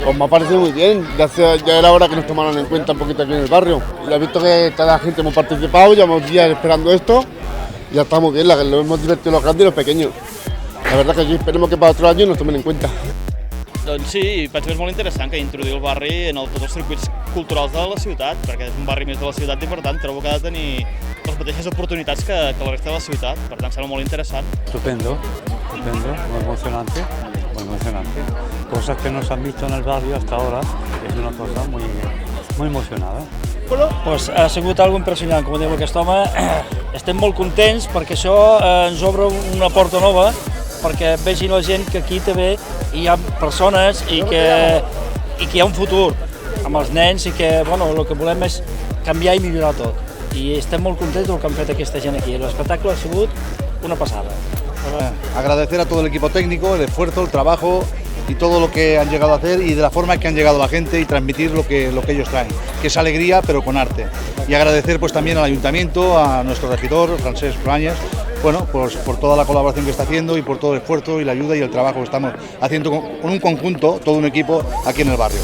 Pues me ha parecido muy bien, ya era hora que nos tomaran en cuenta un poquito aquí en el barrio. Ya he visto que toda la gente hemos participado, llevamos días esperando esto, y ya está muy bien, lo hemos divertido los grandes y los pequeños. La verdad que aquí esperemos que para otro año nos tomen en cuenta. Doncs sí, penso que és molt interessant que introduir el barri en tots els circuits culturals de la ciutat, perquè és un barri més de la ciutat i per tant trobo que ha de tenir les mateixes oportunitats que la resta de la ciutat, per tant sembla molt interessant. Estupendo, muy emocionante, cosas que no se han visto en el barrio hasta ahora, es una cosa muy emocionada. Pues ha sigut algo impressionant, com diu aquest home. Estem molt contents perquè això ens obre una porta nova, perquè vegin la gent que aquí també hi ha persones i que hi ha un futur amb els nens i que el que volem és canviar i millorar tot. I estem molt contents del que han fet aquesta gent aquí. L'espectacle ha sigut una passada. Agradecer a todo el equipo técnico, el esfuerzo, el trabajo y todo lo que han llegado a hacer y de la forma que han llegado la gente y transmitir lo que ellos traen, que es alegría pero con arte. Y agradecer pues también al Ayuntamiento, a nuestro regidor, Francesc Cruanyes, pues por toda la colaboración que está haciendo y por todo el esfuerzo y la ayuda y el trabajo que estamos haciendo con un conjunto, todo un equipo aquí en el barrio.